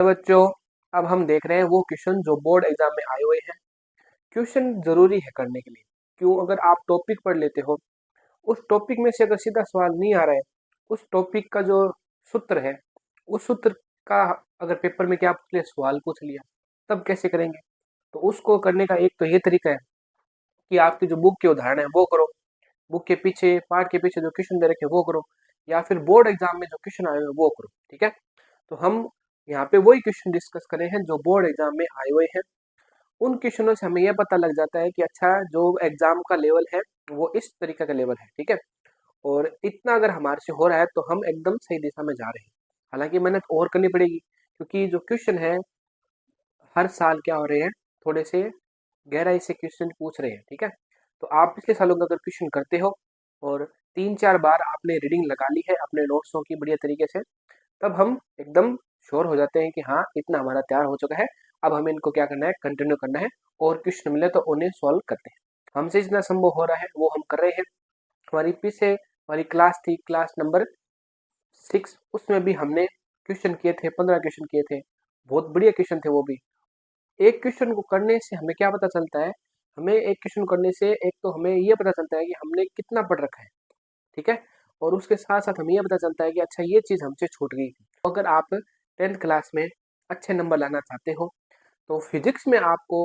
तो बच्चों, अब हम देख रहे हैं वो क्वेश्चन जो बोर्ड एग्जाम में आए हुए हैं। क्वेश्चन जरूरी है करने के लिए। क्यों? अगर आप टॉपिक पढ़ लेते हो, उस टॉपिक में से अगर सीधा सवाल नहीं आ रहा है, उस टॉपिक का जो सूत्र है, उस सूत्र का अगर पेपर में क्या पूछ लिया, सवाल पूछ लिया, तब कैसे करेंगे? तो उसको करने का एक तो ये तरीका है कि आपकी जो बुक के उदाहरण है वो करो, बुक के पीछे, पार्ट के पीछे जो क्वेश्चन दे रखे हैं वो करो, या फिर बोर्ड एग्जाम में जो क्वेश्चन आए हुए हैं वो करो। ठीक है, तो हम यहाँ पे वही क्वेश्चन डिस्कस करें हैं जो बोर्ड एग्जाम में आए हुए हैं। उन क्वेश्चनों से हमें यह पता लग जाता है कि अच्छा, जो एग्जाम का लेवल है वो इस तरीके का लेवल है। ठीक है, और इतना अगर हमारे से हो रहा है तो हम एकदम सही दिशा में जा रहे हैं। हालांकि मेहनत और करनी पड़ेगी, क्योंकि जो क्वेश्चन है हर साल क्या हो रहे हैं, थोड़े से गहराई से क्वेश्चन पूछ रहे हैं। ठीक है, तो आप पिछले सालों का अगर क्वेश्चन करते हो और 3-4 बार आपने रीडिंग लगा ली है अपने नोट्सों की बढ़िया तरीके से, तब हम एकदम श्योर हो जाते हैं कि हाँ, इतना हमारा तैयार हो चुका है। अब हमें इनको क्या करना है, कंटिन्यू करना है, और क्वेश्चन मिले तो उन्हें सॉल्व करते हैं। हमसे जितना संभव हो रहा है वो हम कर रहे हैं। हमारी पीछे हमारी क्लास थी, क्लास नंबर 6, उसमें भी हमने क्वेश्चन किए थे, 15 क्वेश्चन किए थे। बहुत बढ़िया क्वेश्चन थे वो भी। एक क्वेश्चन को करने से हमें क्या पता चलता है, हमें एक क्वेश्चन करने से एक तो हमें ये पता चलता है कि हमने कितना पढ़ रखा है। ठीक है, और उसके साथ साथ हमें यह पता चलता है कि अच्छा, ये चीज़ हमसे छूट गई थी। तो अगर आप 10th क्लास में अच्छे नंबर लाना चाहते हो तो फिजिक्स में आपको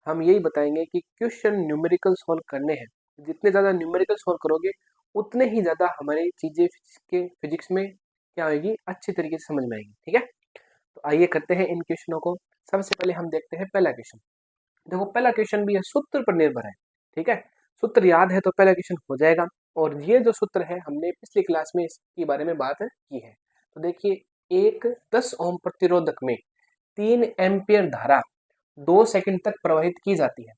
हम यही बताएंगे कि क्वेश्चन न्यूमेरिकल सॉल्व करने हैं। जितने ज़्यादा न्यूमेरिकल सॉल्व करोगे, उतने ही ज़्यादा हमारी चीज़ें फिजिक्स में क्या होगी, अच्छी तरीके से समझ में आएगी। ठीक है, तो आइए करते हैं इन क्वेश्चनों को। सबसे पहले हम देखते हैं पहला क्वेश्चन। देखो, पहला क्वेश्चन भी है सूत्र पर निर्भर है। ठीक है, सूत्र याद है तो पहला क्वेश्चन हो जाएगा। और ये जो सूत्र है, हमने पिछली क्लास में इसके बारे में बात की है। तो देखिए, एक 10 ओम प्रतिरोधक में 3 एम्पियर धारा 2 सेकंड तक प्रवाहित की जाती है।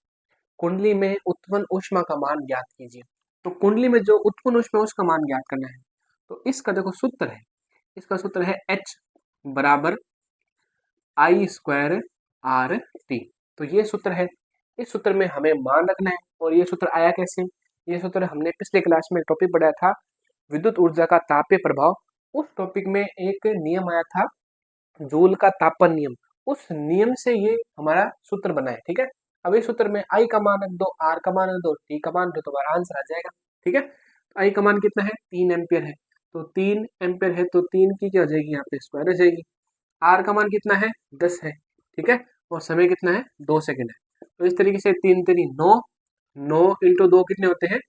कुंडली में उत्पन्न ऊष्मा का मान ज्ञात कीजिए। तो कुंडली में जो उत्पन्न ऊष्मा है उसका मान ज्ञात करना है। तो इसका देखो सूत्र है, इसका सूत्र है H बराबर I² RT। तो ये सूत्र है। इस सूत्र में हमें मान रखना है। और ये सूत्र आया कैसे? ये सूत्र हमने पिछले क्लास में टॉपिक पढ़ाया था, विद्युत ऊर्जा का तापीय प्रभाव। उस टॉपिक में एक नियम आया था, जूल का तापन नियम। उस नियम से ये हमारा सूत्र बना है। ठीक है, अब इस सूत्र में I का मान रख दो, R का मान रख दो, T का मान रख दो, तो हमारा आंसर आ जाएगा। ठीक है, I का मान कितना है? 3 एम्पियर है। तो 3 एम्पियर है तो 3 की क्या हो जाएगी, यहाँ पे स्क्वायर हो जाएगी। आर का मान कितना है? 10 है। ठीक है, और समय कितना है? 2 सेकंड है। तो इस तरीके से 3 3 9, 9 इंटू 2 कितने होते हैं?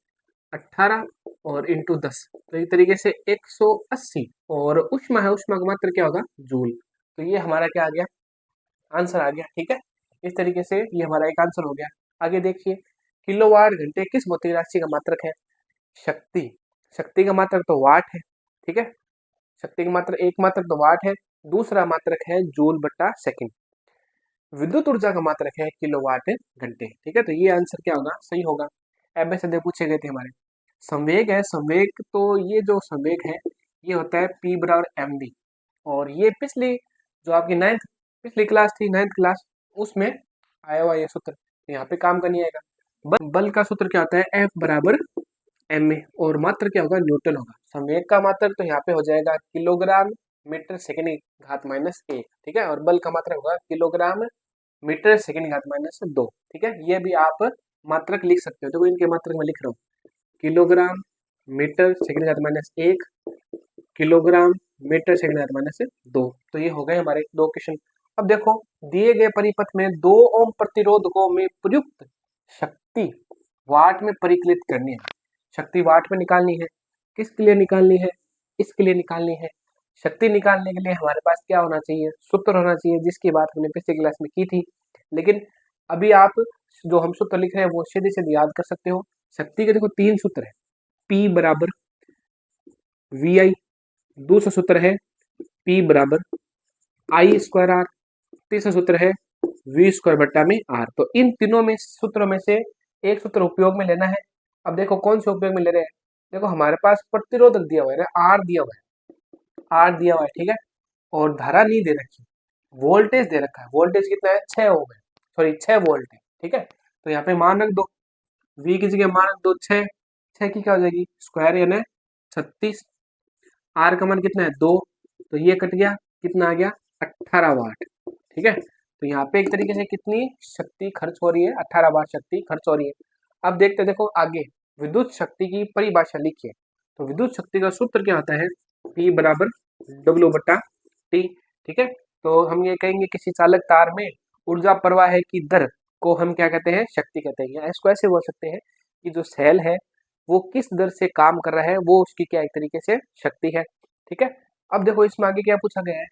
18, और इंटू 10, तो इस तरीके से 180। और ऊष्मा है, ऊष्मा का मात्रा क्या होगा? जूल। तो ये हमारा क्या आ गया? आंसर आ गया। ठीक है, इस तरीके से ये हमारा एक आंसर हो गया। आगे देखिए, किलोवाट घंटे किस भौतिक राशि का मात्रक है? शक्ति। शक्ति का मात्रक तो वाट है। ठीक है, शक्ति का मात्रक, एक मात्रक तो वाट है, दूसरा मात्रक है जूल बटा सेकंड। विद्युत ऊर्जा का मात्रक है किलोवाट घंटे। ठीक है, तो ये आंसर क्या होगा? सही होगा। एमएसएडे पूछे गए थे हमारे। संवेग है, संवेग, तो ये जो संवेग है ये होता है P बराबर mv। और ये पिछली जो आपकी पिछली क्लास थी, 9th क्लास, उसमें आया हुआ ये सूत्र, तो यहाँ पे काम का नहीं आएगा। बल का सूत्र क्या होता है? F बराबर ma, और मात्र क्या होगा? न्यूटन होगा। संवेग का मात्रक तो यहाँ पे हो जाएगा किलोग्राम मीटर सेकेंड घात माइनस 1। ठीक है, और बल का मात्रक होगा किलोग्राम मीटर सेकेंड घात माइनस 2। ठीक है, ये भी आप मात्रक लिख सकते हो। देखो, इनके मात्रक मैं लिख रहा हूँ, किलोग्राम मीटर सेकेंड घात माइनस 1, किलोग्राम मीटर सेकेंड घात माइनस 2। तो ये हो गए हमारे 2 क्वेश्चन। अब देखो, दिए गए परिपथ में 2 ओम प्रतिरोधकों में प्रयुक्त शक्ति वाट में परिकलित करनी है। शक्ति वाट में निकालनी है। किसके लिए निकालनी है? इसके लिए निकालनी है। शक्ति निकालने के लिए हमारे पास क्या होना चाहिए? सूत्र होना चाहिए, जिसकी बात हमने पिछले क्लास में की थी। लेकिन अभी आप जो हम सूत्र लिख रहे हैं वो सीधे सीधे याद कर सकते हो। शक्ति के देखो 3 सूत्र है। P बराबर VI, दूसरा सूत्र है P बराबर I²R, तीसरा सूत्र है V² बट्टा में R। तो इन तीनों में सूत्रों में से एक सूत्र उपयोग में लेना है। अब देखो कौन से उपयोग में ले रहे हैं। देखो, हमारे पास प्रतिरोधक दिया हुआ है ना, R दिया हुआ है, R दिया हुआ है। ठीक है, और धारा नहीं दे रखी, वोल्टेज दे रखा है। वोल्टेज कितना है? 6 ओम है, सॉरी 6 वोल्ट है। ठीक है, तो यहाँ पे मान रख दो, V की जगह मान रख दो 6, 6 की क्या हो जाएगी? स्क्वायर, यानी 36। R का मान कितना है? 2, तो ये कट गया, कितना आ गया? 18 वाट। ठीक है। तो यहाँ पे एक तरीके से कितनी शक्ति खर्च हो रही है, 18 बार शक्ति खर्च हो रही है। अब देखते हैं, देखो आगे विद्युत शक्ति की परिभाषा लिखिए। तो विद्युत शक्ति का सूत्र क्या होता है, P बराबर W बटा T। ठीक है। तो हम ये कहेंगे किसी चालक तार में ऊर्जा प्रवाह की दर को हम क्या कहते हैं, शक्ति कहते हैं। या इसको ऐसे बोल सकते हैं कि जो सेल है वो किस दर से काम कर रहा है, वो उसकी क्या एक तरीके से शक्ति है। ठीक है। अब देखो इसमें आगे क्या पूछा गया है,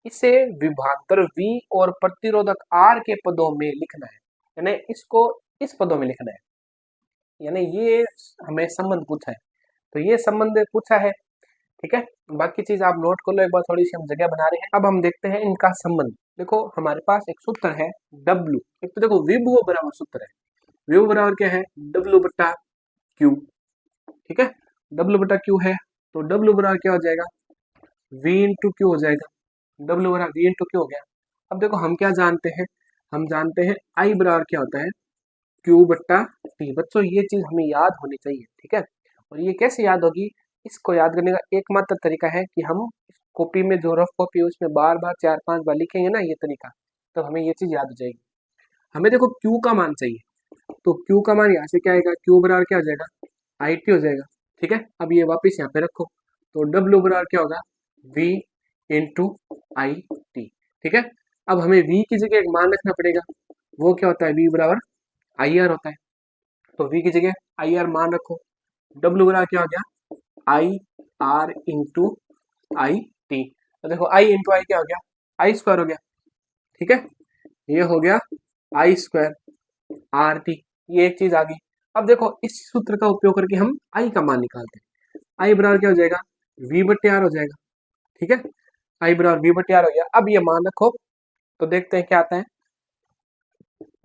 इसे विभवांतर V और प्रतिरोधक R के पदों में लिखना है, यानी इसको इस पदों में लिखना है, यानी ये हमें संबंध पूछा है। तो ये संबंध पूछा है। ठीक है। बाकी चीज आप नोट कर लो एक बार, थोड़ी सी हम जगह बना रहे हैं। अब हम देखते हैं इनका संबंध। देखो हमारे पास एक सूत्र है W। एक तो देखो विभव बराबर सूत्र है, विभव बराबर क्या है, W बटा Q। ठीक है। W बटा Q है, तो W बराबर क्या हो जाएगा, V इंटू Q हो जाएगा। W बराबर V इंटू Q हो गया। अब देखो हम क्या जानते हैं, हम जानते हैं I बराबर क्या होता है, Q बट्टा T। बच्चों ये चीज हमें याद होनी चाहिए। ठीक है। और ये कैसे याद होगी, इसको याद करने का एकमात्र तरीका है कि हम कॉपी में जो रफ कॉपी है उसमें बार बार 4-5 बार लिखेंगे ना ये तरीका, तो हमें ये चीज याद हो जाएगी। हमें देखो Q का मान चाहिए, तो Q का मान यहाँ से क्या आएगा, Q बराबर क्या हो जाएगा, IT हो जाएगा। ठीक है। अब ये वापस यहाँ पे रखो, तो W बराबर क्या होगा, V इंटू IT। ठीक है। अब हमें V की जगह एक मान रखना पड़ेगा, वो क्या होता है, V बराबर IR होता है। तो V की जगह IR मान रखो, W बराबर क्या हो गया, IR इंटू IT। तो देखो I इंटू आई क्या हो गया, आई स्क्वायर हो गया। ठीक है। ये हो गया आई स्क्वायर RT, ये एक चीज आ गई। अब देखो इस सूत्र का उपयोग करके हम I का मान निकालते हैं। I बराबर क्या हो जाएगा, V बट्टे R हो जाएगा। ठीक है। I बराबर V बट्टे R हो गया। अब ये मान रखो, तो देखते हैं क्या आता है,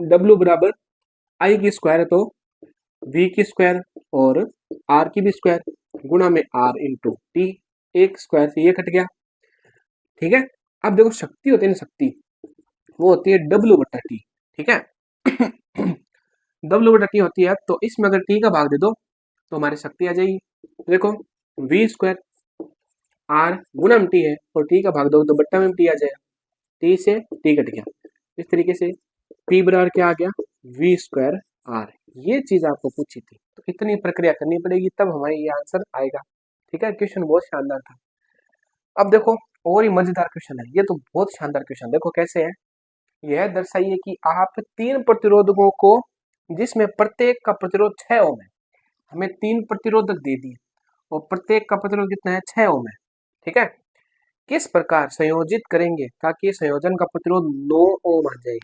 W बराबर I की स्क्वायर है तो V की स्क्वायर और R की भी स्क्वायर गुणा में R इंटू T, एक स्क्वायर से ये कट गया। ठीक है। अब देखो शक्ति होती है ना, शक्ति वो होती है W बट्टा T। ठीक है। W बट्टा T होती है, तो इसमें अगर T का भाग दे दो तो हमारी शक्ति आ जाएगी। देखो V स्क्वायर R गुणा में T है, और T का भाग दो तो बट्टा में T आ जाएगा, T से T कट गया। इस तरीके से P बराबर क्या आ गया, V स्क्वायर R। ये चीज आपको पूछी थी, तो इतनी प्रक्रिया करनी पड़ेगी तब हमारे ये आंसर आएगा। ठीक है। क्वेश्चन बहुत शानदार था। अब देखो और ही मजेदार क्वेश्चन है, ये तो बहुत शानदार क्वेश्चन। देखो कैसे है, यह दर्शाइए कि आप 3 प्रतिरोधकों को जिसमें प्रत्येक का प्रतिरोध 6 ओम है, हमें 3 प्रतिरोधक दे दिए और प्रत्येक का प्रतिरोध कितना है, 6 ओम है। ठीक है। किस प्रकार संयोजित करेंगे ताकि संयोजन का प्रतिरोध 9 ओम आ जाए,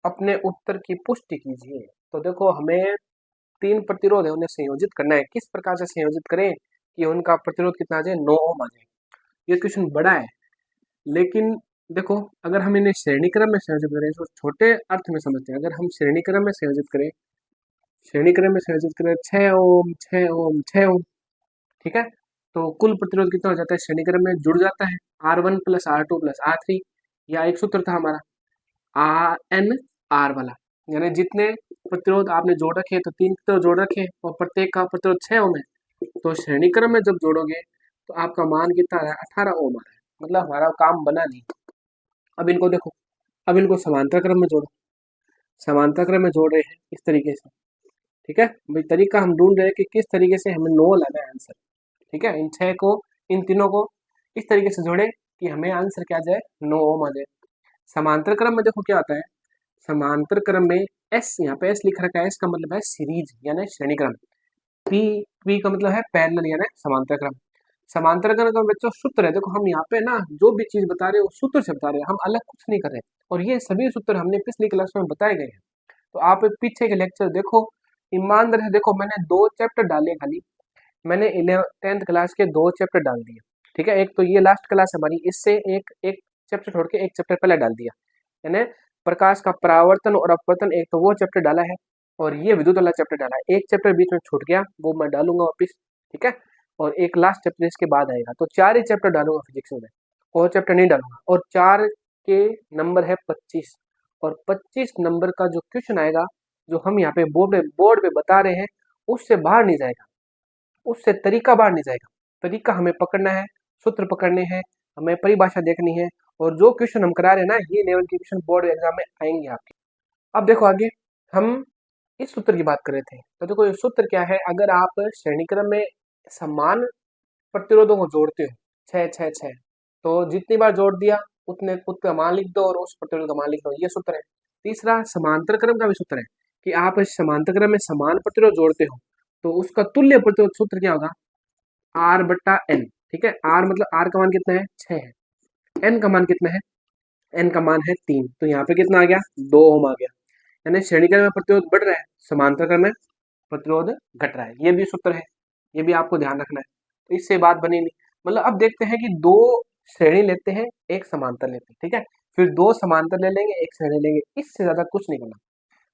अपने उत्तर की पुष्टि कीजिए। तो देखो हमें 3 प्रतिरोध है, उन्हें संयोजित करना है। किस प्रकार से संयोजित करें कि उनका प्रतिरोध कितना आ जाए, 9 ओम आ जाए। ये क्वेश्चन बड़ा है, लेकिन देखो अगर हम इन्हें श्रेणी क्रम में संयोजित करें, तो छोटे अर्थ में समझते हैं। अगर हम श्रेणी क्रम में संयोजित करें, श्रेणी क्रम में संयोजित करें 6 ओम 6 ओम 6 ओम, ठीक है, तो कुल प्रतिरोध कितना हो जाता है, श्रेणी क्रम में जुड़ जाता है R1 plus R2 plus R3। या एक सूत्र था हमारा RN R वाला, यानी जितने प्रतिरोध आपने जोड़ रखे, तो 3 प्रतिरोध जोड़ रखे और प्रत्येक का प्रतिरोध 6 ओम है, तो श्रेणी क्रम में जब जोड़ोगे तो आपका मान कितना आ रहा है, 18 ओम आ रहा है। मतलब हमारा काम बना नहीं। अब इनको देखो, अब इनको समांतर क्रम में जोड़ो, समांतर क्रम में जोड़ रहे हैं इस तरीके से। ठीक है। भाई तरीका हम ढूंढ रहे हैं कि किस तरीके से हमें 9 लाना है आंसर। ठीक है। इन 6 को, इन तीनों को इस तरीके से जोड़े कि हमें आंसर क्या जाए, 9 ओम आ जाए। समांतर क्रम में देखो क्या आता है, समांतर क्रम में एस, यहाँ पे एस लिख रखा है, इसका मतलब है सीरीज यानी श्रेणी क्रम। पी का मतलब है पैरेलल यानी समांतर क्रम। समांतर क्रम का बच्चों सूत्र है, देखो हम यहाँ पे ना जो भी चीज बता रहे हैं वो सूत्र से बता रहे हैं, हम अलग कुछ नहीं कर रहे। और ये सभी सूत्र हमने पिछली क्लास में बताए गए हैं। तो आप पीछे के लेक्चर देखो, ईमानदारी से देखो। मैंने 2 चैप्टर डाले, खाली मैंने 10th क्लास के 2 चैप्टर डाल दिए। ठीक है। एक तो ये लास्ट क्लास हमारी, इससे एक चैप्टर छोड़ के एक चैप्टर पहले डाल दिया, यानी प्रकाश का परावर्तन और अपवर्तन, एक तो वो चैप्टर डाला है और ये विद्युत वाला चैप्टर डाला है। एक चैप्टर बीच में छूट गया, वो मैं डालूंगा वापिस। ठीक है। और एक लास्ट चैप्टर इसके बाद आएगा, तो 4 ही चैप्टर डालूंगा फिजिक्स में, और चैप्टर नहीं डालूंगा। और 4 के नंबर है 25, और 25 नंबर का जो क्वेश्चन आएगा, जो हम यहाँ पे बोर्ड पे बता रहे हैं, उससे बाहर नहीं जाएगा, उससे तरीका बाहर नहीं जाएगा। तरीका हमें पकड़ना है, सूत्र पकड़ने हैं, हमें परिभाषा देखनी है, और जो क्वेश्चन हम करा रहे हैं ना, ये लेवल के क्वेश्चन बोर्ड एग्जाम में आएंगे आपके। अब देखो आगे हम इस सूत्र की बात कर रहे थे। तो देखो ये सूत्र क्या है, अगर आप श्रेणी क्रम में समान प्रतिरोधों को जोड़ते हो, 6 6 6, तो जितनी बार जोड़ दिया उतना मान लिख दो और उस प्रतिरोध का मान लिख दो, ये सूत्र है। तीसरा समांतर क्रम का भी सूत्र है कि आप समांतर क्रम में समान प्रतिरोध जोड़ते हो तो उसका तुल्य प्रतिरोध सूत्र क्या होगा, R/N। ठीक है, R मतलब R का मान कितना है, 6 है, N का मान कितना है, N का मान है 3, तो यहाँ पे कितना आ गया, 2 ओम आ गया। यानी श्रेणी क्रम में प्रतिरोध बढ़ रहा है, समांतर क्रम में प्रतिरोध घट रहा है, ये भी सूत्र है, ये भी आपको ध्यान रखना है। तो इससे बात बनी नहीं। मतलब अब देखते हैं कि दो श्रेणी लेते हैं, एक समांतर लेते हैं, ठीक है, फिर दो समांतर ले लेंगे, एक श्रेणी लेंगे, इससे ज्यादा कुछ नहीं करना।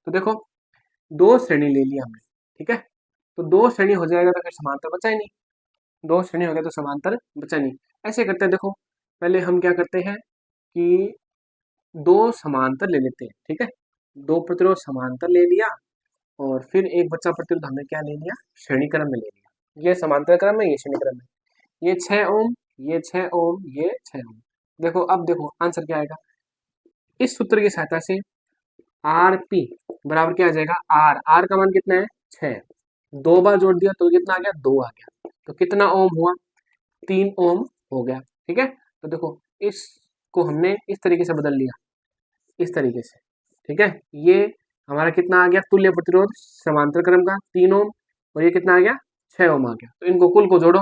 तो देखो दो श्रेणी ले लिया हमने, ठीक है, तो दो श्रेणी हो जाएगा तो फिर समांतर बचा ही नहीं, दो श्रेणी हो गया तो समांतर बचा नहीं। ऐसे करते हैं, देखो पहले हम क्या करते हैं कि दो समांतर ले लेते हैं, ठीक है, दो प्रतिरोध समांतर ले लिया और फिर एक बच्चा प्रतिरोध हमने क्या ले लिया, श्रेणी क्रम में ले लिया। ये समांतर क्रम में, ये श्रेणी क्रम में, ये 6 ओम, ये 6 ओम, ये 6 ओम। देखो अब देखो आंसर क्या आएगा, इस सूत्र की सहायता से आर पी बराबर क्या आ जाएगा, आर, आर का मान कितना है, 6, दो बार जोड़ दिया तो कितना आ गया, 2 आ गया, तो कितना ओम हुआ, 3 ओम हो गया। ठीक है, तो देखो इसको हमने इस तरीके से बदल लिया, इस तरीके से, ठीक है, ये हमारा कितना आ गया, तुल्य प्रतिरोध समांतर क्रम का 3 ओम, और ये कितना आ गया, 6 ओम आ गया। तो इनको कुल को जोड़ो,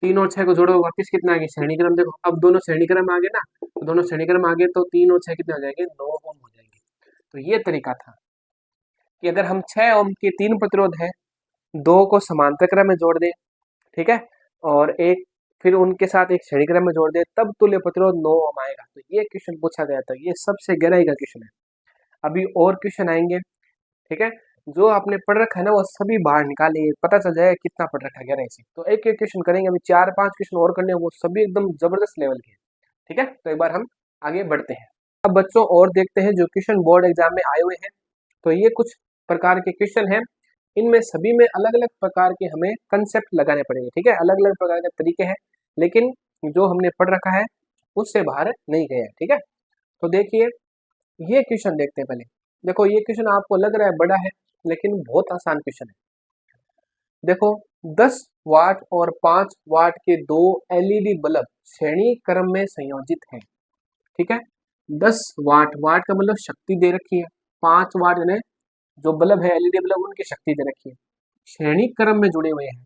3 और 6 को जोड़ो, वापिस कितना आ गया, श्रेणी क्रम। देखो अब दोनों श्रेणी क्रम आ गए ना, तो दोनों श्रेणी क्रम आ गए तो 3 और 6 कितने हो जाएंगे, 9 ओम हो जाएंगे। तो ये तरीका था कि अगर हम 6 ओम के 3 प्रतिरोध है, दो को समांतर क्रम में जोड़ दें, ठीक है, और एक फिर उनके साथ एक श्रेणी क्रम में जोड़ दे, तब तुल्य प्रतिरोध 9 ओम आएगा। तो ये क्वेश्चन पूछा गया था, ये सबसे गहराई का क्वेश्चन है। अभी और क्वेश्चन आएंगे, ठीक है, जो आपने पढ़ रखा है ना वो सभी बाहर निकालिए, पता चल जाएगा कितना पढ़ रखा है गहराई से। तो एक एक क्वेश्चन करेंगे, अभी 4-5 क्वेश्चन और करने हैं, वो सभी एकदम जबरदस्त लेवल के हैं। ठीक है, तो एक बार हम आगे बढ़ते हैं। अब बच्चों और देखते हैं जो क्वेश्चन बोर्ड एग्जाम में आए हुए हैं। तो ये कुछ प्रकार के क्वेश्चन हैं, इनमें सभी में अलग अलग प्रकार के हमें कंसेप्ट लगाने पड़ेंगे। ठीक है, अलग अलग प्रकार के तरीके हैं, लेकिन जो हमने पढ़ रखा है उससे बाहर नहीं गए हैं। ठीक है, तो देखिए ये क्वेश्चन देखते हैं पहले। देखो ये क्वेश्चन आपको लग रहा है बड़ा है, लेकिन बहुत आसान क्वेश्चन है। देखो 10 वाट और 5 वाट के दो एलईडी बल्ब श्रेणी क्रम में संयोजित हैं। ठीक है, 10 वाट, वाट का मतलब शक्ति दे रखी है, 5 वाट यानी जो बल्ब है एलईडी बल्ब उनकी शक्ति दे रखी है, श्रेणी क्रम में जुड़े हुए हैं।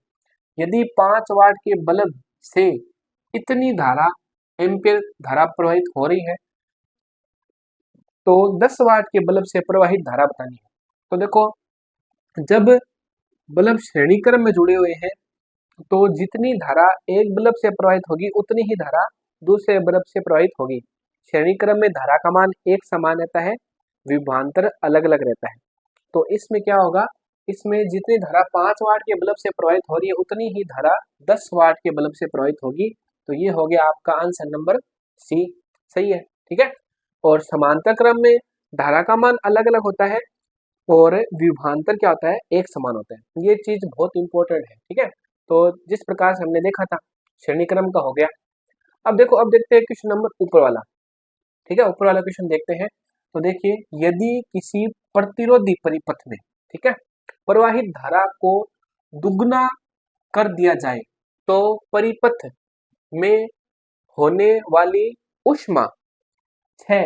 यदि 5 वाट के बल्ब से इतनी धारा एम्पियर धारा प्रवाहित हो रही है तो 10 वाट के बल्ब से प्रवाहित धारा बतानी है। तो देखो जब बल्ब श्रेणी क्रम में जुड़े हुए हैं तो जितनी धारा एक बल्ब से प्रवाहित होगी उतनी ही धारा दूसरे बल्ब से प्रवाहित होगी। श्रेणी क्रम में धारा का मान एक समान रहता है, विभवांतर अलग अलग रहता है। तो इसमें क्या होगा, इसमें जितनी धारा 5 वाट के बल्ब से प्रवाहित हो रही है उतनी ही धारा 10 वाट के बल्ब से प्रवाहित होगी। तो ये हो गया आपका आंसर नंबर सी, सही है। ठीक है, और समांतर क्रम में धारा का मान अलग अलग होता है और विभवांतर क्या होता है, एक समान होता है। ये चीज बहुत इंपॉर्टेंट है। ठीक है, तो जिस प्रकार से हमने देखा था श्रेणी क्रम का हो गया। अब देखो अब देखते हैं क्वेश्चन नंबर ऊपर वाला। ठीक है, ऊपर वाला क्वेश्चन देखते हैं। तो देखिए यदि किसी प्रतिरोधी परिपथ में, ठीक है, प्रवाहित धारा को दुगना कर दिया जाए तो परिपथ में होने वाली ऊष्मा 6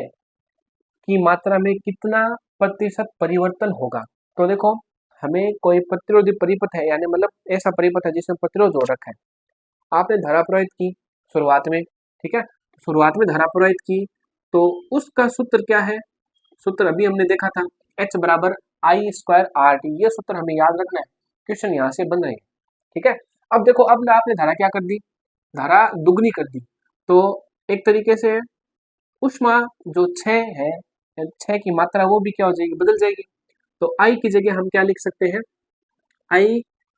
की मात्रा में कितना प्रतिशत परिवर्तन होगा। तो देखो हमें कोई प्रतिरोधी परिपथ है, यानी मतलब ऐसा परिपथ है जिसमें प्रतिरोध जोड़ रखा है, आपने धारा प्रवाहित की शुरुआत में, ठीक है, तो शुरुआत में धारा प्रवाहित की तो उसका सूत्र क्या है, सूत्र अभी हमने देखा था, H बराबर I²RT। ये सूत्र हमें याद रखना है, क्वेश्चन यहाँ से बन रहे हैं। ठीक है, अब देखो अब आपने धारा क्या कर दी, धारा दुगनी कर दी, तो एक तरीके से ऊष्मा जो 6 है, 6 की मात्रा वो भी क्या हो जाएगी, बदल जाएगी। तो I की जगह हम क्या लिख सकते हैं, I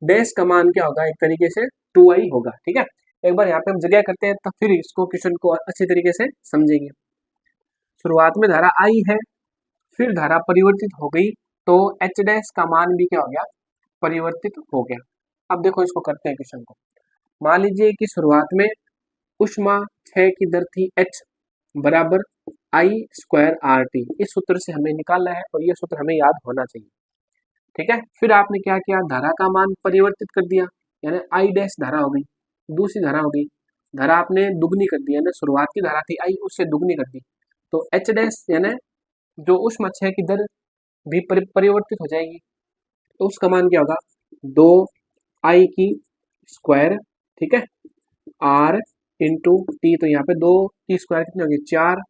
डैश का मान क्या होगा, एक तरीके से 2I होगा। ठीक है, एक बार यहाँ पे हम जगह करते हैं तो फिर इसको क्वेश्चन को अच्छी तरीके से समझेंगे। शुरुआत में धारा I है, फिर धारा परिवर्तित हो गई तो H डैश का मान भी क्या हो गया, परिवर्तित हो गया। अब देखो इसको करते हैं क्वेश्चन को। मान लीजिए कि शुरुआत में ऊष्मा 6 की दर थी H, बराबर आई स्क्वायर आर टी, इस सूत्र से हमें निकालना है और ये सूत्र हमें याद होना चाहिए। ठीक है, फिर आपने क्या किया, धारा का मान परिवर्तित कर दिया, यानी आई डैश धारा हो गई, दूसरी धारा हो गई, धारा आपने दुगनी कर दी, यानी शुरुआत की धारा थी आई, उससे दुगनी कर दी, तो एच डैश यानी जो ऊष्माक्षय की दर भी परिवर्तित हो जाएगी, तो उसका मान क्या होगा, 2 आई की स्क्वायर, ठीक है, आर इंटू टी, तो यहाँ पे 2 की स्क्वायर कितनी होगी, 4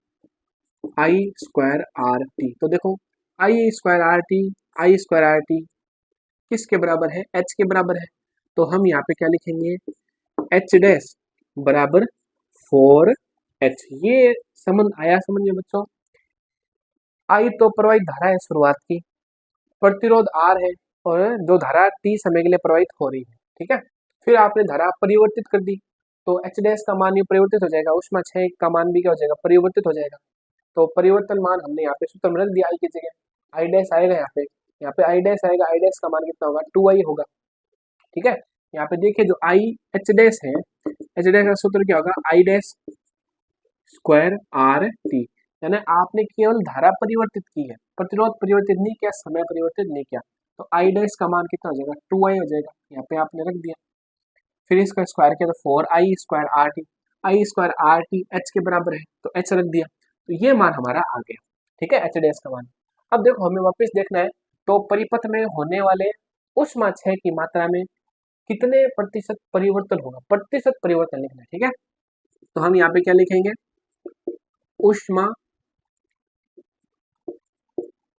आई स्क्वायर आर टी। तो देखो आई स्क्वायर आर टी, आई स्क्वायर आर टी किसके बराबर है, एच के बराबर है, तो हम यहाँ पे क्या लिखेंगे, एच डैश बराबर 4 एच। ये संबंध आया समझ में बच्चों। आई तो प्रवाहित धारा है शुरुआत की, प्रतिरोध आर है, और जो धारा टी समय के लिए प्रवाहित हो रही है, ठीक है। फिर आपने धारा परिवर्तित कर दी, तो एच डैश का मान ये परिवर्तित हो जाएगा, ऊष्मा क्षय का मान भी क्या हो जाएगा, परिवर्तित हो जाएगा। तो परिवर्तन मान हमने यहाँ पे सूत्र में रख दिया, आई की जगह आई डैश आएगा, यहाँ पे आई डैश आएगा, आई डैश का मान कितना होगा, 2 आई होगा, ठीक है। यहाँ पे देखिए जो आई एच डैश है, एच डैश का सूत्र क्या होगा, I dash square R T, यानी आपने केवल धारा परिवर्तित की है, प्रतिरोध परिवर्तित नहीं किया, समय परिवर्तित नहीं किया, तो आई डैश का मान कितना हो जाएगा, 2 आई हो जाएगा, यहाँ पे आपने रख दिया। फिर इसका स्क्वायर किया तो 4 आई स्क्वायर आर टी, आई स्क्वायर आर टी एच के बराबर है, तो एच रख दिया, तो ये मान हमारा आ गया, ठीक है, एच डैश का मान। अब देखो हमें वापस देखना है, तो परिपथ में होने वाले ऊष्माक्षय की मात्रा में कितने प्रतिशत परिवर्तन होगा, प्रतिशत परिवर्तन लिखना है, ठीक है। तो हम यहाँ पे क्या लिखेंगे, ऊष्मा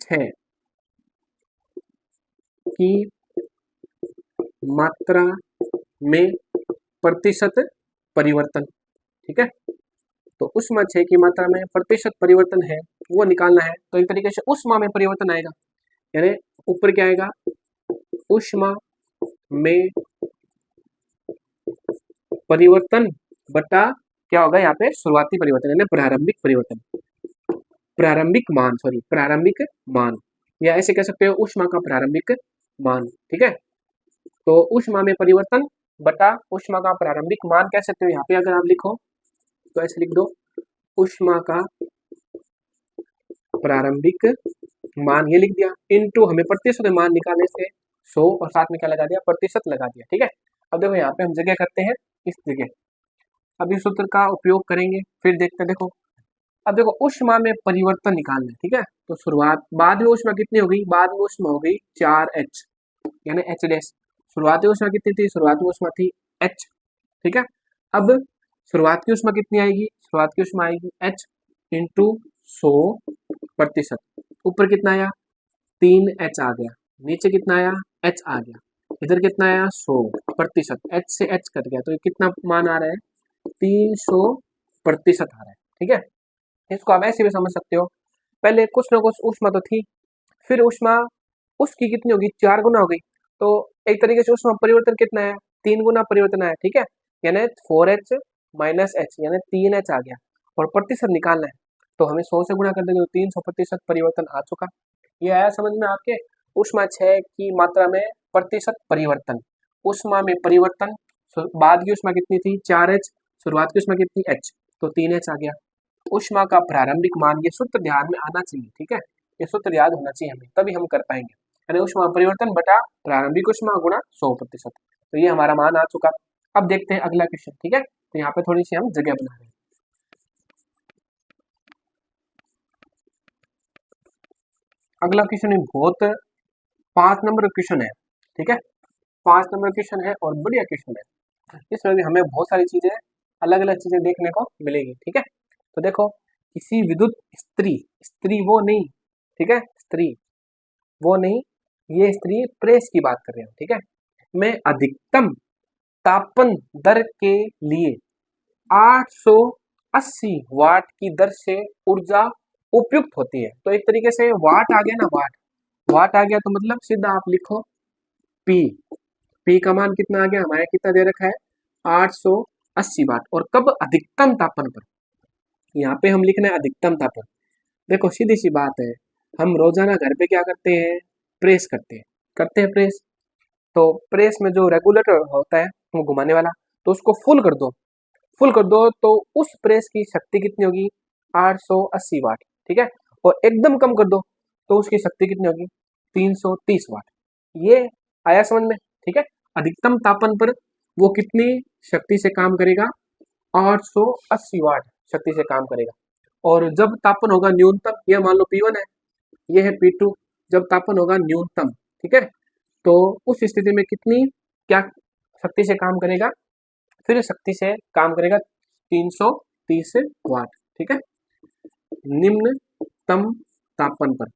क्षय की मात्रा में प्रतिशत परिवर्तन, ठीक है। तो ऊष्मा क्षय की मात्रा में प्रतिशत परिवर्तन है वो निकालना है, तो एक तरीके से ऊष्मा में परिवर्तन आएगा, यानी ऊपर क्या आएगा, ऊष्मा में परिवर्तन बटा क्या होगा, यहाँ पे शुरुआती परिवर्तन यानी प्रारंभिक परिवर्तन, प्रारंभिक मान, सॉरी प्रारंभिक मान, या ऐसे कह सकते हो ऊष्मा का प्रारंभिक मान, ठीक है। तो ऊष्मा में परिवर्तन बटा ऊष्मा का प्रारंभिक मान कह सकते हो, यहाँ पे अगर आप लिखो तो ऐसे लिख दो, ऊष्मा का प्रारंभिक मान, ये लिख दिया, इनटू हमें प्रतिशत मान निकालने से 100 और साथ में क्या लगा दिया, प्रतिशत लगा दिया, ठीक है। अब देखो यहाँ पे हम जगह करते हैं इस जगह, अब इस सूत्र का उपयोग करेंगे, फिर देखते हैं। देखो अब देखो ऊष्मा में परिवर्तन निकालना है, ठीक है, तो शुरुआत बाद में ऊष्मा कितनी हो गई, बाद में ऊष्मा हो गई 4 एच, यानी एच डैश, शुरुआती ऊष्मा कितनी थी, शुरुआती ऊष्मा थी एच, ठीक है। अब शुरुआत की ऊष्मा कितनी आएगी, शुरुआत की ऊष्मा आएगी एच इंटू 100%, ऊपर कितना आया 3 एच आ गया, नीचे कितना आया एच आ गया, इधर कितना आया 100%, एच से एच कट गया, तो ये कितना मान आ रहा है, 300% आ रहा है, ठीक है। इसको आप ऐसे भी समझ सकते हो, पहले कुछ ना कुछ ऊष्मा तो थी, फिर ऊष्मा उसकी कितनी होगी, 4 गुना हो गई, तो एक तरीके से ऊष्मा परिवर्तन कितना है, 3 गुना परिवर्तन आया, ठीक है, यानी 4 एच माइनस एच यानी 3 एच आ गया, और प्रतिशत निकालना है, तो हमें 100 से गुणा कर देंगे, तो 300% परिवर्तन आ चुका। ये आया समझ में आपके, ऊष्मा क्षय की मात्रा में प्रतिशत परिवर्तन, ऊष्मा में परिवर्तन, बाद की ऊष्मा कितनी थी 4 एच, शुरुआत की ऊष्मा कितनी एच, तो 3 एच आ गया। ऊष्मा का प्रारंभिक मान, ये सूत्र ध्यान में आना चाहिए, ठीक है, ये सूत्र याद होना चाहिए हमें, तभी हम कर पाएंगे, यानी ऊष्मा परिवर्तन बटा प्रारंभिक ऊष्मा गुणा 100%, तो ये हमारा मान आ चुका। अब देखते हैं अगला क्वेश्चन, ठीक है, तो यहाँ पे थोड़ी सी हम जगह बना रहे हैं। अगला क्वेश्चन बहुत 5 नंबर क्वेश्चन है, ठीक है, 5 नंबर क्वेश्चन है और बढ़िया क्वेश्चन है, इसमें भी हमें बहुत सारी चीजें, अलग अलग चीजें देखने को मिलेगी, ठीक है। तो देखो, किसी विद्युत स्त्री, स्त्री वो नहीं, ठीक है, स्त्री वो नहीं, ये स्त्री प्रेस की बात कर रहे हैं, ठीक है, मैं अधिकतम तापन दर के लिए 880 वाट की दर से ऊर्जा उपयुक्त होती है, तो एक तरीके से वाट आ गया ना, वाट, वाट आ गया, तो मतलब सीधा आप लिखो पी, पी का मान कितना आ गया हमारे, कितना दे रखा है 880 वाट, और कब, अधिकतम तापन पर, यहाँ पे हम लिखना है अधिकतम तापन। देखो सीधी सी बात है, हम रोजाना घर पे क्या करते हैं, प्रेस करते हैं प्रेस, तो प्रेस में जो रेगुलेटर होता है वो घुमाने वाला, तो उसको फुल कर दो, फुल कर दो, तो उस प्रेस की शक्ति कितनी होगी, 880 वाट, ठीक है। और एकदम कम कर दो तो उसकी शक्ति कितनी होगी, 330 वाट। ये आया समझ में, ठीक है। अधिकतम तापमान पर वो कितनी शक्ति से काम करेगा, 880 वाट शक्ति से काम करेगा। और जब तापमान होगा न्यूनतम, ये मान लो P1 है, ये है P2, जब तापमान होगा न्यूनतम, ठीक है, तो उस स्थिति में कितनी क्या शक्ति से काम करेगा, फिर शक्ति से काम करेगा 330 वाट, ठीक है, निम्नतम तापमान पर।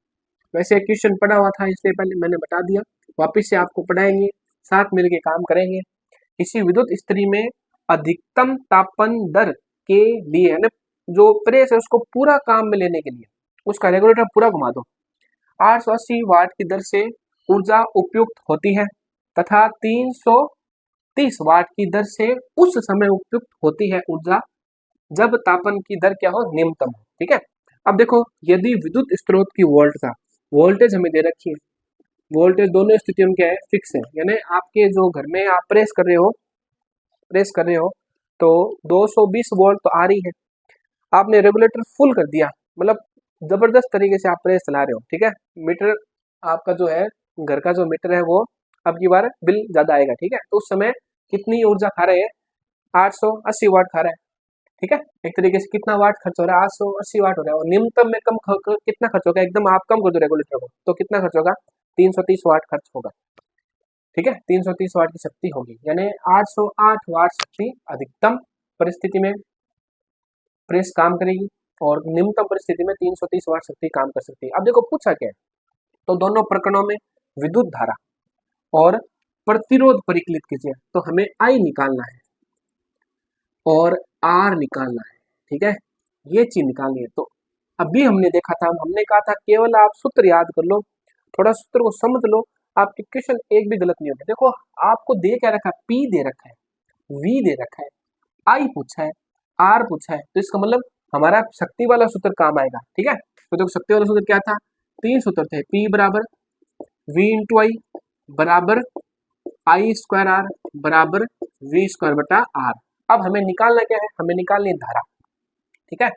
वैसे क्वेश्चन पढ़ा हुआ था इसलिए पहले मैंने बता दिया, वापिस से आपको पढ़ाएंगे, साथ मिलके काम करेंगे। इसी विद्युत स्त्री में अधिकतम तापमान दर के लिए, यानी जो प्रेस है उसको पूरा काम में लेने के लिए उसका रेगुलेटर पूरा घुमा दो, 880 वाट की दर से ऊर्जा उपयुक्त होती है तथा 330 वाट की दर से उस समय उपयुक्त होती है ऊर्जा जब तापमान की दर क्या हो, निम्नतम हो, ठीक है। अब देखो, यदि विद्युत स्रोत की वोल्ट का वोल्टेज हमें दे रखी है, वोल्टेज दोनों स्थितियों में क्या है, फिक्स है, यानी आपके जो घर में आप प्रेस कर रहे हो तो 220 वोल्ट तो आ रही है, आपने रेगुलेटर फुल कर दिया, मतलब जबरदस्त तरीके से आप प्रेस चला रहे हो, ठीक है। मीटर आपका जो है, घर का जो मीटर है वो अब की बार बिल ज्यादा आएगा, ठीक है। तो उस समय कितनी ऊर्जा खा रहे हैं, 880 वाट खा रहा है, ठीक है। एक तरीके से कितना वाट खर्च हो रहा है, 880 वाट हो रहा है। और निम्नतम में कितना खर्च होगा, एकदम आप कम कर दो रेगुलेटर को तो कितना खर्च होगा, 330 वाट खर्च होगा, ठीक है। 330 वाट की शक्ति होगी, यानी 808 वाट शक्ति अधिकतम परिस्थिति में प्रेस काम करेगी और निम्नतम परिस्थिति में 330 वाट शक्ति काम कर सकती है। अब देखो पूछा क्या है, तो दोनों प्रकरणों में विद्युत धारा और प्रतिरोध परिकलित कीजिए, तो हमें आई निकालना है और आर निकालना है, ठीक है, ये चीज निकालनी है। तो अभी हमने देखा था, हमने कहा था केवल आप सूत्र याद कर लो, थोड़ा सूत्र को समझ लो, आपके क्वेश्चन एक भी गलत नहीं होगा। देखो आपको दे क्या रखा है, P दे रखा है, V दे रखा है, I पूछा है, R पूछा है, तो इसका मतलब हमारा शक्ति वाला सूत्र काम आएगा, ठीक है। तो देखो शक्ति वाला सूत्र क्या था, तीन सूत्र थे, P बराबर V इंटू आई बराबर आई स्क्वायर आर बराबर V स्क्वायर बटा R। अब हमें निकालना क्या है, हमें निकालनी है धारा, ठीक है।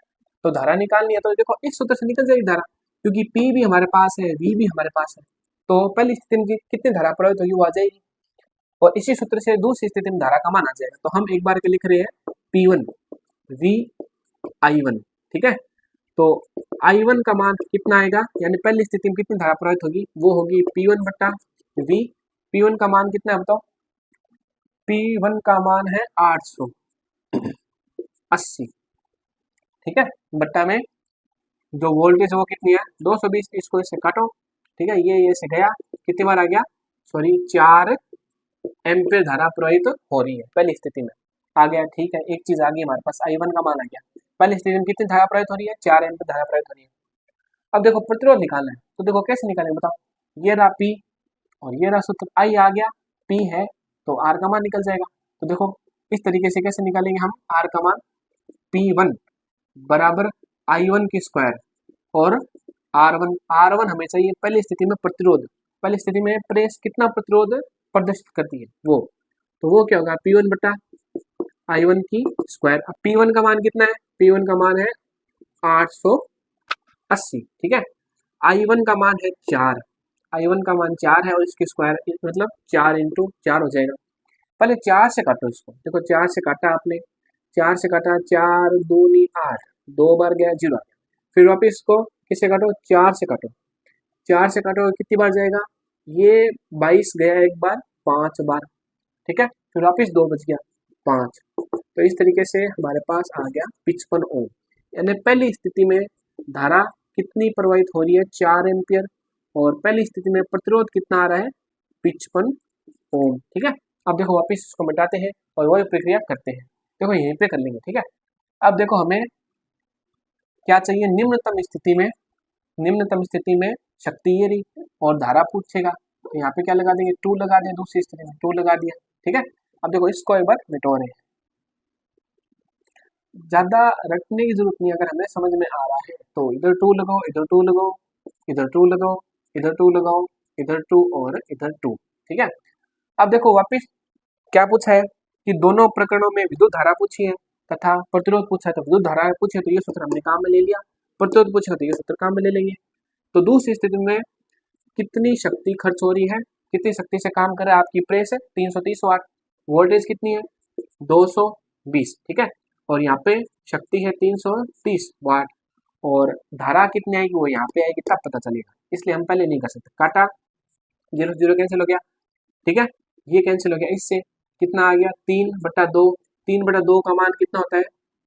तो धारा निकालनी है, तो देखो इस सूत्र से निकल जाएगी धारा, क्योंकि P भी हमारे पास है, V भी हमारे पास है, तो पहली स्थिति में कितनी धारा प्रवाहित होगी वो आ जाएगी, और इसी सूत्र से दूसरी स्थिति में धारा का मान आ जाएगा। तो हम एक बार के लिख रहे हैं P1 V I1, ठीक है। तो I1 का मान कितना आएगा, यानी पहली स्थिति में कितनी धारा प्रवाहित होगी, वो होगी P1 बट्टा V। P1 का मान कितना है बताओ, P1 का मान है 880, ठीक है, बट्टा में जो वोल्टेज है वो कितनी है, 220, इसको इससे काटो, ठीक है, ये से गया, कितनी बार आ गया, सॉरी 4 एम्पीयर धारा प्रवाहित हो रही है पहली स्थिति में, आ गया, ठीक है। एक चीज आ गई हमारे पास, I1 का मान आ गया, पहली स्थिति में कितनी धारा प्रवाहित हो रही है, 4 एम्पीयर धारा प्रवाहित हो रही है। अब देखो प्रतिरोध निकालना है, तो देखो कैसे निकालेंगे बताओ, ये रहा P और ये रहा सूत्र I आ गया, P है तो R का मान निकल जाएगा। तो देखो इस तरीके से कैसे निकालेंगे हम R का मान, P1 बराबर I1 की स्क्वायर और R1 हमें चाहिए पहली स्थिति में प्रतिरोध, पहली स्थिति में प्रेस कितना प्रतिरोध प्रदर्शित करती है वो, तो वो क्या होगा, P1 बटा I1 की स्क्वायर। अब P1 का मान कितना है, P1 का मान है 880, ठीक है। I1 का मान है 4, I1 का मान 4 है और इसकी स्क्वायर मतलब 4 इंटू 4 हो जाएगा। पहले 4 से काटो इसको, देखो 4 से काटा आपने, 4 से काटा, 4 दूनी 8, 2 बार गया 0 आ गया, फिर वापिस इसको किससे काटो, 4 से काटो, 4 से काटो कितनी बार जाएगा, ये 22 गया एक बार, 5 बार, ठीक है, फिर वापिस 2 बच गया 5, तो इस तरीके से हमारे पास आ गया 55 ओम। यानी पहली स्थिति में धारा कितनी प्रवाहित हो रही है, 4 एम्पियर, और पहली स्थिति में प्रतिरोध कितना आ रहा है, 55 ओम, ठीक है। अब देखो वापिस इसको मिटाते हैं और वही प्रक्रिया करते हैं, देखो यहीं पे कर लेंगे, ठीक है। अब देखो हमें क्या चाहिए, निम्नतम स्थिति में शक्ति ये रही और धारा पूछेगा, तो यहाँ पे क्या लगा देंगे, 2 लगा दें, दूसरी स्थिति में 2 लगा दिया, ठीक है। अब देखो इसको एक बार मिटो रहे हैं, ज्यादा रटने की जरूरत नहीं, अगर हमें समझ में आ रहा है तो इधर 2 लगाओ, इधर 2 लगाओ, इधर 2 लगाओ, इधर 2 लगाओ, इधर 2 और इधर 2, ठीक है। अब देखो वापिस क्या पूछा है कि दोनों प्रकरणों में विद्युत धारा पूछी है, तथा प्रतिरोध पूछा तो विद्युत धारा पूछे तो ये सूत्र हमने काम में ले लिया, प्रतिरोध पूछेगा तो ये सूत्र काम में ले लेंगे। तो दूसरी स्थिति में कितनी शक्ति खर्च हो रही है, कितनी शक्ति से काम कर रहा है आपकी प्रेस है 330 वाट, वोल्टेज कितनी है 220, ठीक है, और यहाँ पे शक्ति है 330 वाट, और धारा कितनी आएगी वो यहाँ पे आएगी, तब पता चलेगा, इसलिए हम पहले नहीं कर सकते। काटा, 0 0 कैंसिल हो गया, ठीक है, ये कैंसिल हो गया, इससे कितना आ गया 3/2, 3/2 का मान कितना होता है,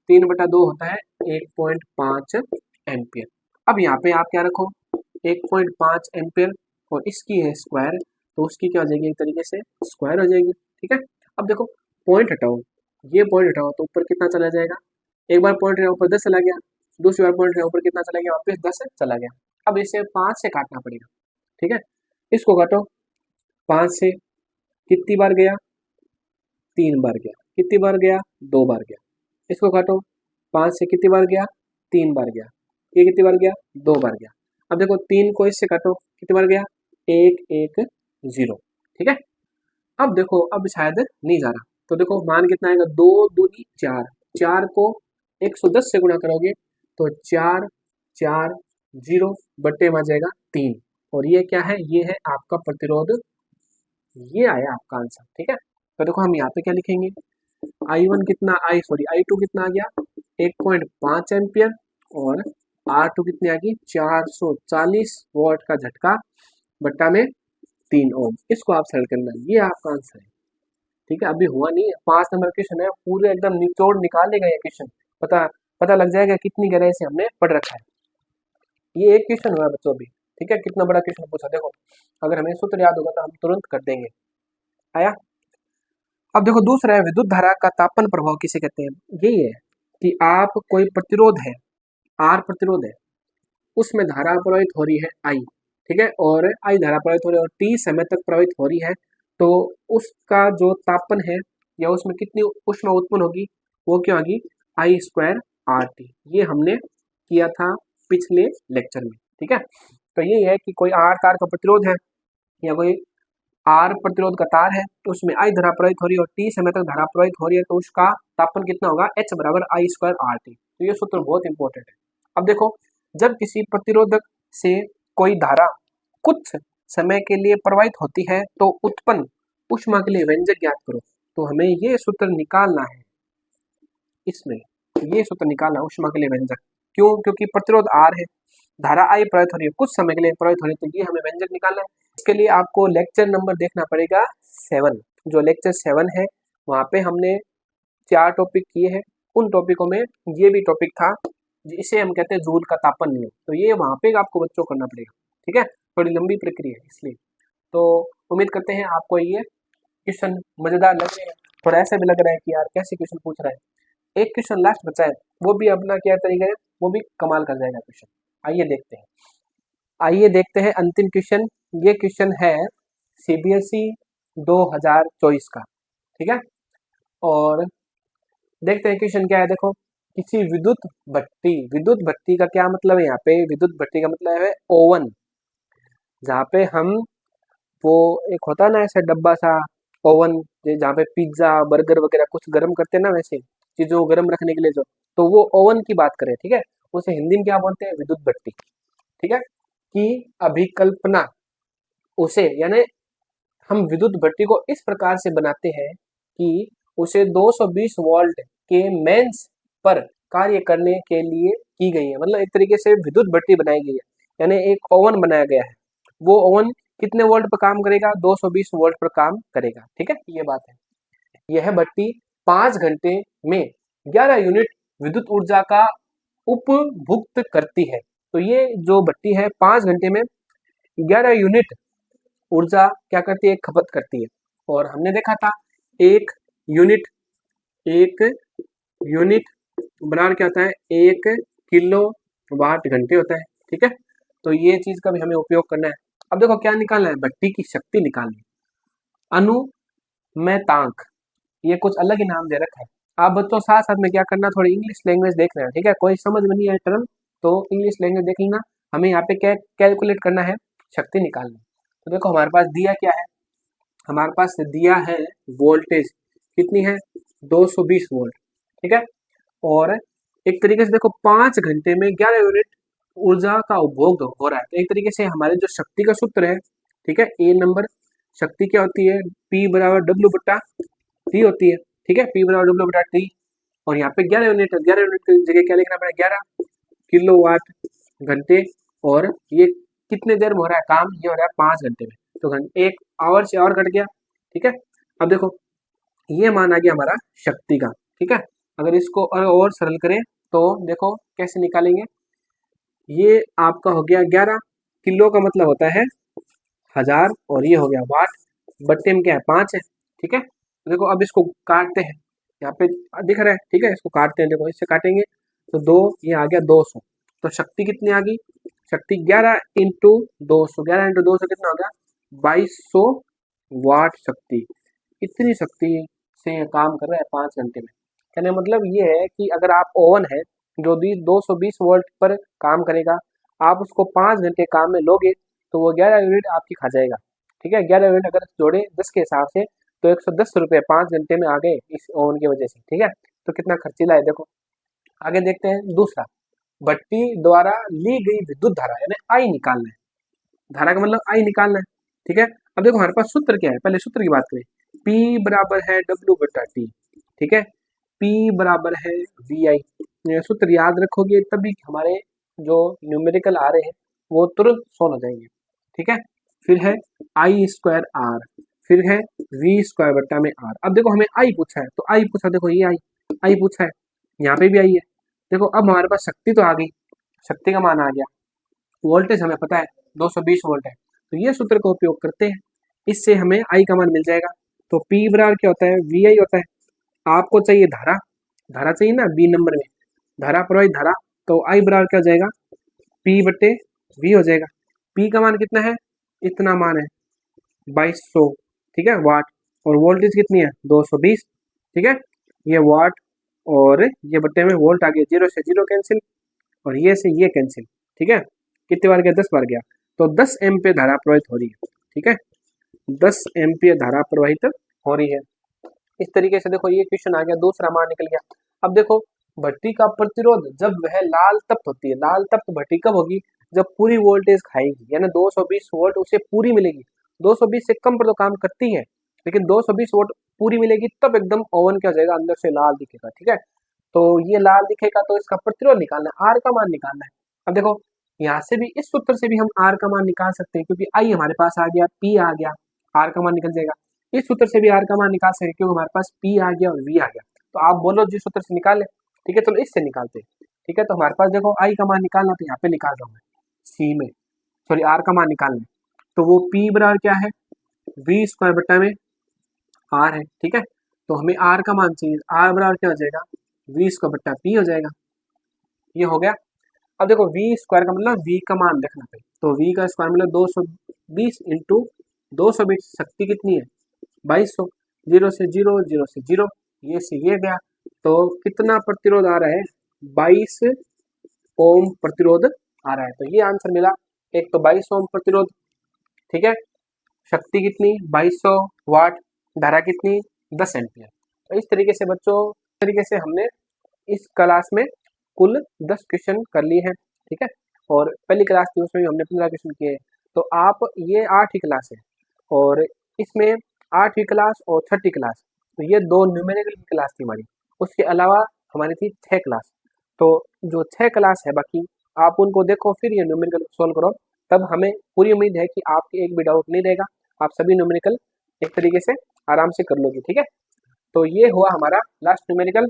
3/2 होता है 1.5 एम्पियर। अब यहाँ पे आप क्या रखो 1.5 एम्पियर, और इसकी है स्क्वायर, तो उसकी क्या हो जाएगी एक तरीके से स्क्वायर हो जाएगी, ठीक है। अब देखो पॉइंट हटाओ, ये पॉइंट हटाओ तो ऊपर कितना चला जाएगा, एक बार पॉइंट ऊपर 10 चला गया, दूसरी बार पॉइंट ऊपर कितना चला गया वापस 10 चला गया। अब इसे 5 से काटना पड़ेगा, ठीक है, इसको काटो 5 से, कितनी बार गया 3 बार गया, कितनी बार गया 2 बार गया, इसको काटो 5 से कितनी बार गया 3 बार गया, ये कितनी बार गया 2 बार गया। अब देखो 3 को इससे काटो कितनी बार गया 1 1 0, ठीक है। अब देखो अब शायद नहीं जा रहा, तो देखो मान कितना आएगा 2 दूनी 4, 4 को 110 से गुणा करोगे तो 4 4 0 बट्टे में आ जाएगा 3, और ये क्या है, ये है आपका प्रतिरोध, ये आया आपका आंसर, ठीक है। तो देखो हम यहाँ पे क्या लिखेंगे, I1 कितना I2 कितना आ गया 1.5 एम्पियर, और R2 कितनी आ गई 440 वोल्ट का झटका बट्टा में 3 ओम। इसको आप सरल करना, ये आपका आंसर है, ठीक है। अभी हुआ नहीं है, 5 नंबर क्वेश्चन है, पूरे एकदम निचोड़ निकालेगा ये क्वेश्चन, पता पता लग जाएगा कितनी गहराई से हमने पढ़ रखा है। ये एक क्वेश्चन हुआ बच्चों भी, ठीक है, कितना बड़ा क्वेश्चन पूछा, देखो अगर हमें सूत्र याद होगा तो हम तुरंत कर देंगे। आया, अब देखो दूसरा है विद्युत धारा का तापन प्रभाव किसे कहते हैं। यही है कि आप कोई प्रतिरोध है, आर प्रतिरोध है, उसमें धारा प्रवाहित हो रही है आई, ठीक है, और आई धारा प्रवाहित हो रही है और टी समय तक प्रवाहित हो रही है, तो उसका जो तापन है या उसमें कितनी ऊष्मा उत्पन्न होगी वो क्या होगी I² RT। ये हमने किया था पिछले लेक्चर में, ठीक है। तो ये है कि कोई आर तार का प्रतिरोध है या कोई आर प्रतिरोध का तार है, तो उसमें आई धारा प्रवाहित हो रही है और टी समय तक धारा प्रवाहित हो रही है, तो उसका तापन कितना होगा H बराबर I² RT। तो ये सूत्र बहुत इंपॉर्टेंट है। अब देखो जब किसी प्रतिरोधक से कोई धारा कुछ समय के लिए प्रवाहित होती है तो उत्पन्न ऊष्मा के लिए व्यंजक ज्ञात करो, तो हमें ये सूत्र निकालना है, इसमें ये सूत्र निकालना ऊष्मा के लिए व्यंजक, क्यों, क्योंकि प्रतिरोध आर है, धारा आई प्रवाहित हो रही है, कुछ समय के लिए प्रवाहित हो रही है, तो ये हमें व्यंजक निकालना है। इसके लिए आपको लेक्चर नंबर देखना पड़ेगा 7, जो लेक्चर 7 है वहाँ पे हमने 4 टॉपिक किए हैं, उन टॉपिकों में ये भी टॉपिक था जिसे हम कहते हैं जूल का तापन नियम, तो ये वहाँ पे आपको बच्चों करना पड़ेगा, ठीक है, थोड़ी लंबी प्रक्रिया है इसलिए। तो उम्मीद करते हैं आपको ये क्वेश्चन मजेदार लग रहे हैं, थोड़ा ऐसा भी लग रहा है कि यार कैसे क्वेश्चन पूछ रहा है। एक क्वेश्चन लास्ट बचा है, वो भी अपना क्या तरीका है, वो भी कमाल कर जाएगा क्वेश्चन। आइए देखते हैं अंतिम क्वेश्चन। ये क्वेश्चन है CBSE 2024 का, ठीक है, और देखते हैं क्वेश्चन क्या है। देखो किसी विद्युत भट्टी का क्या मतलब है, यहाँ पे विद्युत भट्टी का मतलब है ओवन, जहाँ पे हम वो एक होता है ना ऐसा डब्बा सा ओवन, जहाँ पे पिज्जा बर्गर वगैरह कुछ गर्म करते हैं ना, वैसे चीजों को गर्म रखने के लिए जो, तो वो ओवन की बात करें, ठीक है, उसे हिंदी में क्या बोलते हैं विद्युत भट्टी, ठीक है, की अभिकल्पना उसे, यानी हम विद्युत भट्टी को इस प्रकार से बनाते हैं कि उसे 220 वोल्ट के मेंस पर कार्य करने के लिए की गई है, मतलब एक तरीके से विद्युत भट्टी बनाई गई है, यानी एक ओवन बनाया गया है, वो ओवन कितने वोल्ट पर काम करेगा 220 वोल्ट पर काम करेगा, ठीक है, ये बात है। यह भट्टी 5 घंटे में 11 यूनिट विद्युत ऊर्जा का उपभुक्त करती है। तो ये जो भट्टी है 5 घंटे में 11 यूनिट ऊर्जा क्या करती है, खपत करती है, और हमने देखा था एक यूनिट बराबर क्या होता है 1 किलो वाट घंटे होता है, ठीक है। तो ये चीज का भी हमें उपयोग करना है। अब देखो क्या निकालना है, भट्टी की शक्ति निकालनी है, अनुमेतांक, ये कुछ अलग ही नाम दे रखा है। आप बच्चों साथ साथ में क्या करना, थोड़ी इंग्लिश लैंग्वेज देख रहे हैं, ठीक है, कोई समझ में नहीं आए टर्म तो इंग्लिश लैंग्वेज देख लेना। हमें यहाँ पे क्या कैलकुलेट करना है, शक्ति निकालना। तो देखो हमारे पास दिया क्या है, हमारे पास दिया है वोल्टेज कितनी है 220 वोल्ट, ठीक है, और एक तरीके से देखो 5 घंटे में 11 यूनिट ऊर्जा का उपभोग हो रहा है। तो एक तरीके से हमारे जो शक्ति का सूत्र है, ठीक है, ए नंबर शक्ति क्या होती है, P बराबर डब्ल्यू बटा टी होती है, ठीक है, P बराबर डब्ल्यू बटा टी। और यहाँ पे 11 यूनिट है, 11 यूनिट की जगह क्या लिखना पड़ेगा, 11 किलोवाट घंटे। और ये कितने देर में हो रहा है काम, ये हो रहा है 5 घंटे में, तो एक आवर से और कट गया, ठीक है। अब देखो ये मान आ गया हमारा शक्ति का, ठीक है। अगर इसको और सरल करें तो देखो कैसे निकालेंगे, ये आपका हो गया 11 किलो का मतलब होता है 1000, और ये हो गया वाट, बट्टे में क्या है 5 है, ठीक है। तो देखो अब इसको काटते हैं, यहाँ पे दिख रहा है, ठीक है, इसको काटते हैं, देखो इससे काटेंगे तो 2, ये आ गया 200। तो शक्ति कितनी आ गई, शक्ति 11 इंटू 200, 11 इंटू 200 कितना हो गया 2200 वाट शक्ति। इतनी शक्ति से ये काम कर रहा है 5 घंटे में। कहने का मतलब ये है कि अगर आप ओवन है जो 220 वोल्ट पर काम करेगा, आप उसको 5 घंटे काम में लोगे तो वो 11 यूनिट आपकी खा जाएगा, ठीक है। 11 यूनिट अगर जोड़े 10 के हिसाब से तो 110 रुपये 5 घंटे में आ गए इस ओवन की वजह से, ठीक है। तो कितना खर्चीला है देखो। आगे देखते हैं दूसरा, भट्टी द्वारा ली गई विद्युत धारा यानी आई निकालना है, धारा का मतलब आई निकालना है, ठीक है। अब देखो हमारे पास सूत्र क्या है, पहले सूत्र की बात करें, P बराबर है डब्ल्यू बटा टी, ठीक है, P बराबर है वी आई। सूत्र याद रखोगे तभी हमारे जो न्यूमेरिकल आ रहे हैं वो तुरंत सॉल्व हो जाएंगे, ठीक है। फिर है आई स्क्वायर आर, फिर है वी स्क्वायर बट्टा में आर। अब देखो हमें आई पूछा है तो आई पूछा, देखो ये आई पूछा है, यहाँ पे भी आई है। देखो अब हमारे पास शक्ति तो आ गई, शक्ति का मान आ गया, वोल्टेज हमें पता है 220 वोल्ट है, तो ये सूत्र का उपयोग करते हैं, इससे हमें आई का मान मिल जाएगा। तो P बराबर क्या होता है, वी आई होता है। आपको चाहिए धारा, धारा चाहिए ना बी नंबर में, धारा प्रवाहित धारा, तो आई बराबर क्या हो जाएगा P बटे वी हो जाएगा। P का मान कितना है, इतना मान है 2200, ठीक है, वाट। और वोल्टेज कितनी है 220, ठीक है, ये वाट और ये बट्टे में वोल्ट आ गया, 0 से 0 कैंसिल और ये से ये कैंसिल, ठीक है। कितने बार गया, 10 बार गया, तो 10 एम्पीयर धारा प्रवाहित हो रही है, ठीक है, 10 एम्पीयर धारा प्रवाहित हो रही है। इस तरीके से देखो ये क्वेश्चन आ गया, दूसरा मान निकल गया। अब देखो भट्टी का प्रतिरोध जब वह लाल तप्त होती है, लाल तप्त भट्टी कब होगी, जब पूरी वोल्टेज खाएगी, यानी 220 वोल्ट उसे पूरी मिलेगी। 220 से कम पर तो काम करती है, लेकिन 220 वोल्ट पूरी मिलेगी तब एकदम ओवन क्या हो जाएगा, अंदर से लाल दिखेगा, ठीक है। तो ये लाल दिखेगा तो इसका प्रतिरोध निकालना है, आर का मान निकालना है। अब देखो यहाँ से भी इस सूत्र से भी हम आर का मान निकाल सकते हैं, क्योंकि आई हमारे पास आ गया, पी आ गया, आर का मान निकल जाएगा। इस सूत्र से भी आर का मान निकाल सकते हैं क्योंकि हमारे पास पी आ गया और वी आ गया। तो आप बोलो जिस सूत्र से निकाले, ठीक है, चलो इससे निकालते हैं, ठीक है। तो हमारे पास देखो आई का मान निकालना, तो यहाँ पे निकाल रहा हूँ मैं सी में, सॉरी आर का मान निकालना है, तो वो पी बराबर क्या है, वी स्क्वायर बट्टा में आर है, ठीक है। तो हमें आर का मान चाहिए, आर बराबर क्या हो जाएगा, वी स्क्वायर बट्टा पी हो जाएगा, ये हो गया। अब देखो वी स्क्वायर का मतलब वी का मान रखना पे, तो वी का स्क्वायर मतलब 220 इंटू 220, शक्ति कितनी है 2200, 0 से 0, 0 से 0, ये से ये गया, तो कितना प्रतिरोध आ रहा है 22 ओम प्रतिरोध आ रहा है। तो ये आंसर मिला, एक तो 22 ओम प्रतिरोध, ठीक है, शक्ति कितनी 2200 वाट, धारा कितनी 10 एम्पियर। तो इस तरीके से बच्चों, तरीके से हमने इस क्लास में कुल 10 क्वेश्चन कर लिए हैं, ठीक है। और पहली क्लास थी उसमें हमने 15 क्वेश्चन किए। तो आप ये 8वीं क्लास है और इसमें 8वीं क्लास और 6ठी क्लास, तो ये 2 न्यूमेरिकल की क्लास थी हमारी, उसके अलावा हमारी थी 6 क्लास। तो जो 6 क्लास है बाकी आप उनको देखो, फिर ये न्यूमेरिकल सोल्व करो, तब हमें पूरी उम्मीद है कि आपके एक भी डाउट नहीं रहेगा, आप सभी न्यूमेरिकल एक तरीके से आराम से कर लोगे, ठीक है। तो ये हुआ हमारा लास्ट न्यूमेरिकल।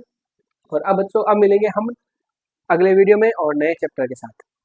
और अब बच्चों अब मिलेंगे हम अगले वीडियो में और नए चैप्टर के साथ।